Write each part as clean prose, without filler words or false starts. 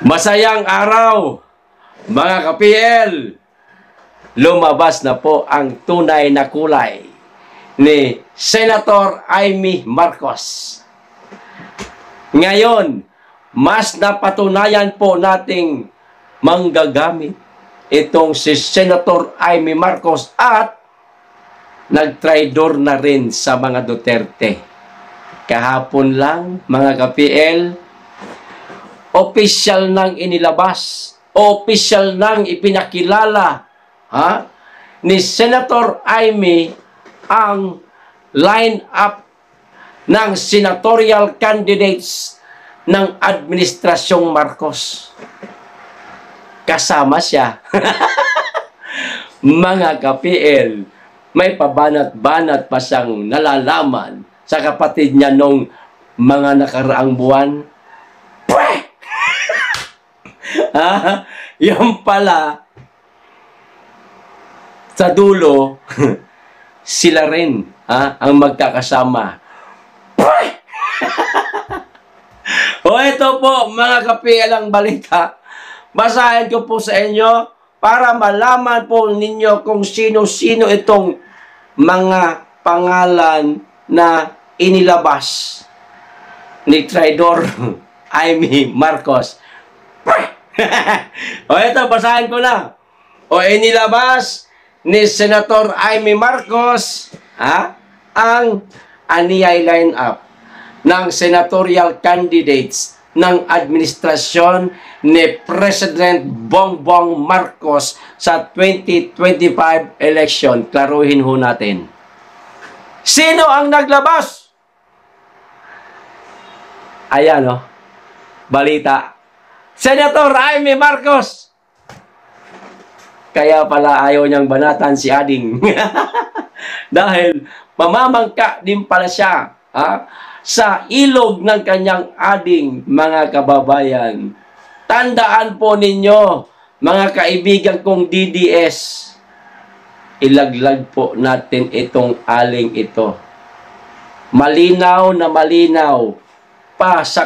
Masayang araw, mga ka-PL. Lumabas na po ang tunay na kulay ni Senator Amy Marcos. Ngayon, mas napatunayan po nating manggagamit itong si Senator Amy Marcos at nagtraidor na rin sa mga Duterte. Kahapon lang, mga ka-PL, opisyal nang inilabas, opisyal nang ipinakilala ni Senator Amy ang line-up ng senatorial candidates ng Administrasyong Marcos. Kasama siya. Mga ka-PL, may pabanat-banat pa siyang nalalaman sa kapatid niya nung mga nakaraang buwan. Yung pala, sa dulo, sila rin ang magkakasama. O ito po, mga ka-PL ang balita. Basahin ko po sa inyo para malaman po ninyo kung sino-sino itong mga pangalan na inilabas ni Traidor Amy Marcos. O ito, basahin ko na. O inilabas ni Senator Amy Marcos ang aniyay line-up ng senatorial candidates ng administrasyon ni President Bongbong Marcos sa 2025 election. Klaruhin ho natin. Sino ang naglabas? Ayan o. Balita. Senator Amy Marcos. Kaya pala ayaw niyang banatan si Ading. Dahil mamamangka din pala siya sa ilog ng kanyang ading, mga kababayan. Tandaan po ninyo, mga kaibigan kong DDS, ilaglag po natin itong aling ito. Malinaw na malinaw pa sa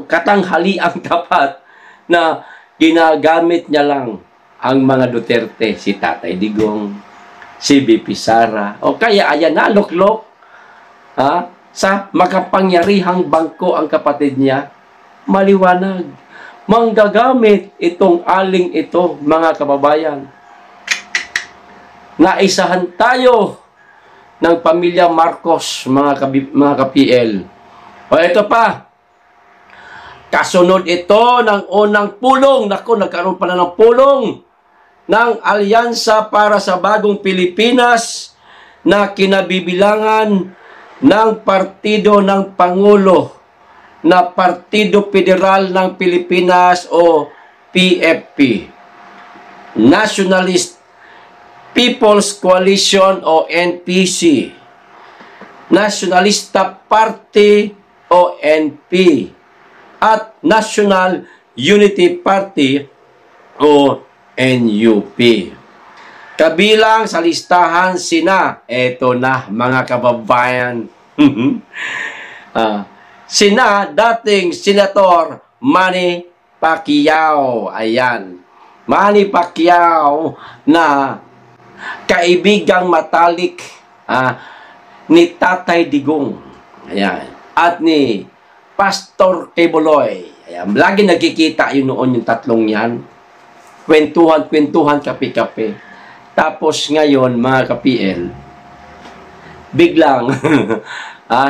katanghaliang tapat na ginagamit niya lang ang mga Duterte, si Tatay Digong, si BP Sara, o kaya ayan na, luklok, sa makapangyarihang bangko ang kapatid niya. Maliwanag. Manggagamit itong aling ito, mga kababayan. Naisahan tayo ng pamilya Marcos, mga ka-PL. O ito pa. Kasunod ito ng unang pulong. Naku, nagkaroon pala ng pulong ng Alyansa para sa Bagong Pilipinas na kinabibilangan ng Partido ng Pangulo na Partido Federal ng Pilipinas o PFP, Nationalist People's Coalition o NPC, Nationalista Party o NP, at National Unity Party o NUP. Kabilang sa listahan sina, eto na mga kababayan, sina dating Senator Manny Pacquiao. Ayan. Manny Pacquiao na kaibigang matalik ni Tatay Digong. Ayan. At ni Pastor Quiboloy. Ayan. Lagi nagkikita yun noon yung tatlong yan. Kwentuhan, kape-kape. Tapos ngayon, mga ka-PL, biglang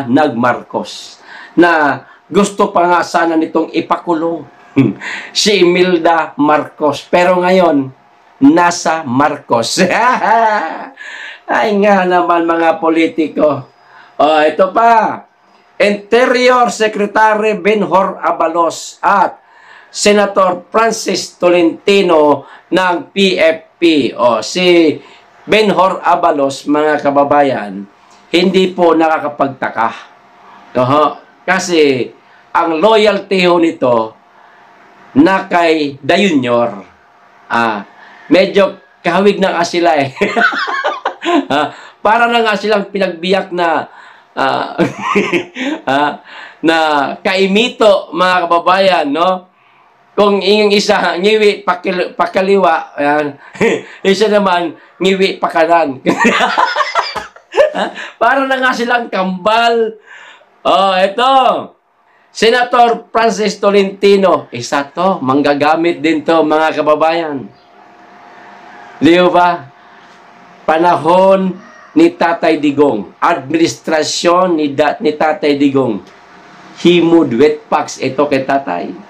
nag-Marcos na gusto pa nga sana nitong ipakulong si Imelda Marcos. Pero ngayon, nasa Marcos. Ay nga naman, mga politiko. O, ito pa. Interior Secretary Benhur Abalos at Senator Francis Tolentino ng PFP. O, si Benhur Abalos, mga kababayan, hindi po nakakapagtaka. Kasi ang loyalty ho nito na kay Da Junior, medyo kahawig na nga sila eh. Para na nga silang pinagbiyak na na kaimito, mga kababayan, no? Kung yung isa, ngiwi pakaliwa, ayan. Isa naman, ngiwi pakanan. Para na nga silang kambal. Oh, ito. Senator Francis Tolentino. Isa to. Manggagamit din to, mga kababayan. Di ba? Panahon ni Tatay Digong. Administrasyon ni Tatay Digong. Himud wetpacks ito kay Tatay.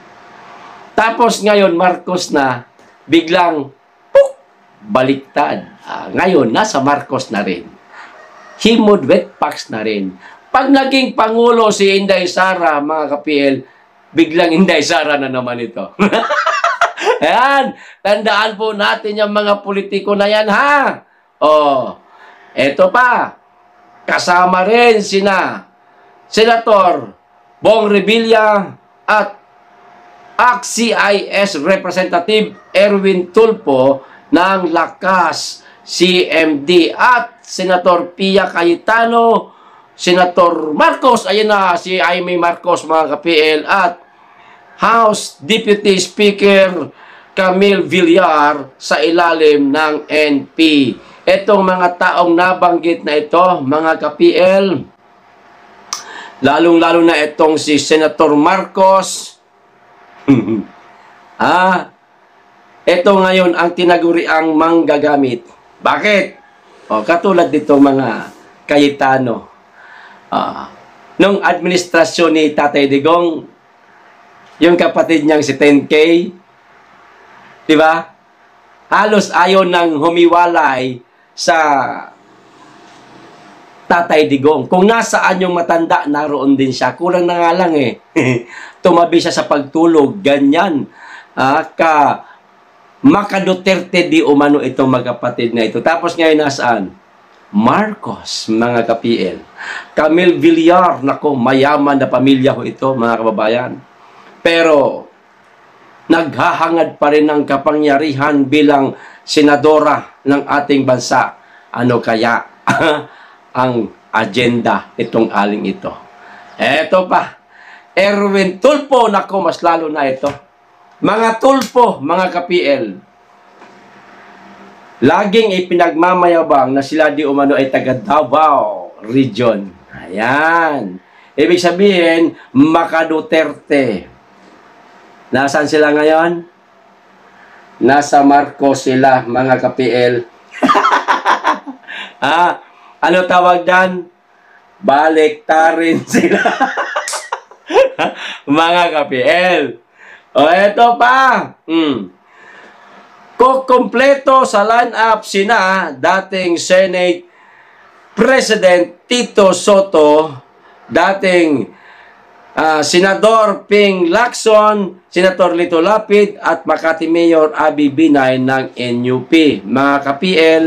Tapos ngayon, Marcos na, biglang, puk, baliktad. Ngayon, nasa Marcos na rin. Himud wetpacks na rin. Pag naging Pangulo si Inday Sara, mga ka-PL, biglang Inday Sara na naman ito. Ayan, tandaan po natin yung mga politiko na yan, ha? Oh, eto pa. Kasama rin sina Senator Bong Revilla at CIS Representative Erwin Tulfo ng Lakas CMD at Senator Pia Cayetano, Senator Marcos, ayun na si Aimee Marcos, mga ka-PL, at House Deputy Speaker Camille Villar sa ilalim ng NP. Itong mga taong nabanggit na ito, mga ka-PL, lalong-lalo na itong si Senator Marcos, ito ngayon ang tinaguriang manggagamit. Bakit? Katulad dito mga Cayetano. Nung administrasyon ni Tatay Digong, yung kapatid niyang si 10K, di ba? Halos ayaw nang humiwalay sa Tatay Digong. Kung nasaan yung matanda, naroon din siya. Kulang na nga lang eh. Tumabi siya sa pagtulog. Ganyan. Maka-Duterte di umano itong magkapatid na ito. Tapos ngayon nasaan? Marcos, mga ka-PL. Camille Villar, nako, mayaman na pamilya ho ito, mga kababayan. Pero, naghahangad pa rin ng kapangyarihan bilang senadora ng ating bansa. Ano kaya ang agenda itong aling ito? Eto pa, Erwin Tulfo, nako, mas lalo na ito. Mga Tulfo, mga ka-PL, laging ipinagmamayabang na sila di umano ay taga Davao Region. Ayan. Ibig sabihin, maka-Duterte. Nasaan sila ngayon? Nasa Marcos sila, mga ka-PL. Ano tawag dan? Baliktarin sila. Mga ka-PL. Eto pa. Kukumpleto sa line-up sina dating Senate President Tito Soto, dating Senador Ping Lacson, Senator Lito Lapid, at Makati Mayor Abby Binay ng NUP. Mga ka-PL,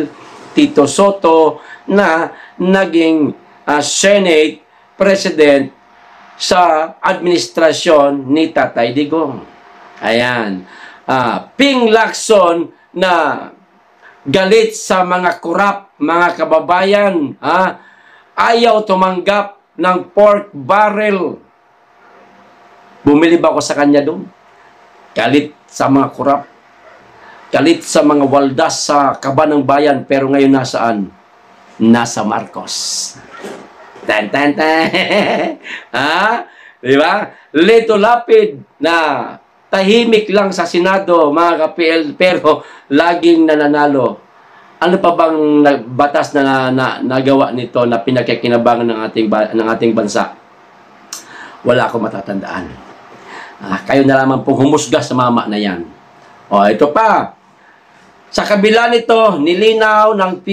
Tito Soto na naging Senate President sa administrasyon ni Tatay Digong. Ayan. Ping Lacson na galit sa mga kurap, mga kababayan. Ayaw tumanggap ng pork barrel. Bumili ba ako sa kanya doon? Galit sa mga kurap. Galit sa mga waldas sa kaba ng bayan. Pero ngayon nasaan? Nasa Marcos. Tan tan tan. Di ba? Lito Lapid na tahimik lang sa Senado, mga ka-PL, pero laging nananalo. Ano pa bang batas na nagawa nito na pinakikinabangan ng ating bansa? Wala akong matatandaan. Kayo na lamang pong humusga sa mama na yan. Ito pa. Sa kabila nito, nilinaw ng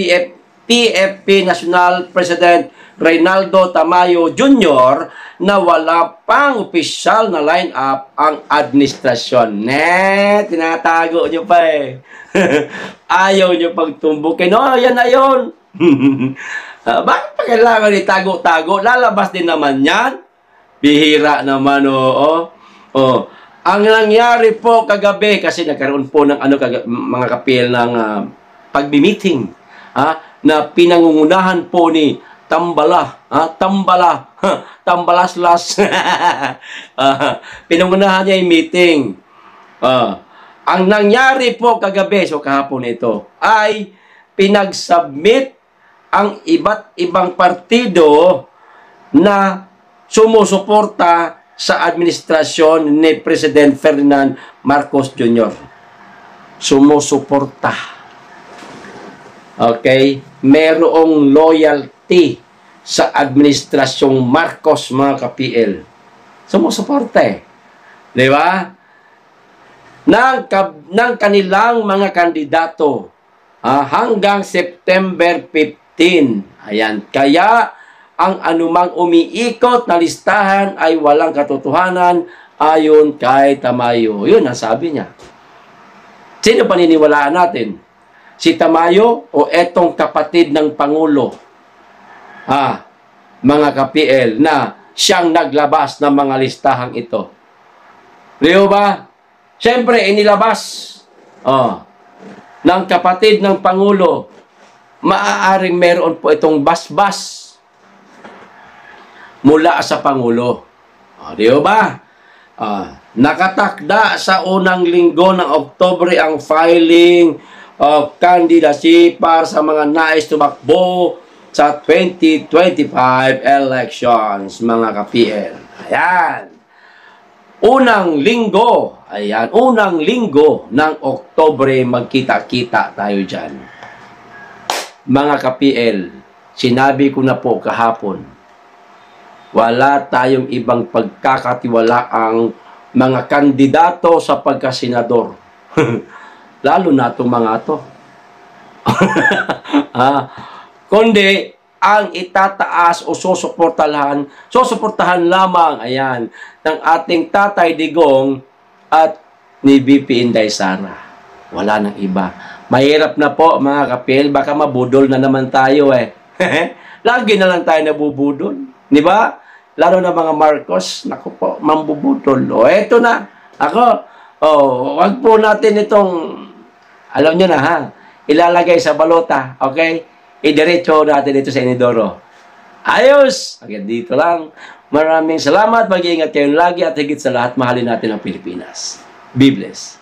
PFP National President Reynaldo Tamayo Jr. na wala pang opisyal na line-up ang administrasyon. Tinatago nyo pa eh. Ayaw nyo pagtumbukin. Yan na yun. Bakit pa kailangan itago-tago? Lalabas din naman yan. Bihira naman, Ang nangyari po kagabi, kasi nagkaroon po ng mga kapil ng pagbi-meeting, na pinangungunahan po ni Tambalaslas. Pinangunahan niya yung meeting. Ang nangyari po kagabi, so kahapon ito, ay pinag-submit ang iba't ibang partido na sumusuporta sa administrasyon ni President Ferdinand Marcos Jr. Sumusuporta. Okay? Merong loyalty sa administrasyong Marcos, mga ka-PL. Sumusuporta eh. Di ba? Ng kanilang mga kandidato hanggang September 15. Ayan. Kaya, ang anumang umiikot na listahan ay walang katotohanan ayon kay Tamayo. Yun ang sabi niya. Sino paniniwalaan natin? Si Tamayo o etong kapatid ng Pangulo? Mga ka-PL na siyang naglabas ng mga listahang ito. Leo ba? Siyempre, inilabas ng kapatid ng Pangulo. Maaaring meron po itong basbas mula sa Pangulo. Di ba? Nakatakda sa unang linggo ng Oktubre ang filing of candidacy para sa mga nais tumakbo sa 2025 elections, mga ka-PL. Ayan. Unang linggo ng Oktubre, magkita-kita tayo dyan. Mga ka-PL, sinabi ko na po kahapon, wala tayong ibang pagkakatiwalaang mga kandidato sa pagkasenador. Lalo na itong mga ito. Kundi, ang itataas o susuportahan lamang, ayan, ng ating Tatay Digong at ni VP Inday Sara. Wala nang iba. Mahirap na po, mga ka-PL, baka mabudol na naman tayo eh. Lagi na lang tayo nabubudol. Di ba? Lalo na mga Marcos, naku po, mambubudol. O, eto na. Ako, wag po natin itong, alam nyo na ha, ilalagay sa balota, okay? Idiretso natin ito sa Inidoro. Ayos! Hanggang dito lang. Maraming salamat. Mag-iingat kayo lagi at higit sa lahat, mahalin natin ang Pilipinas. Be blessed.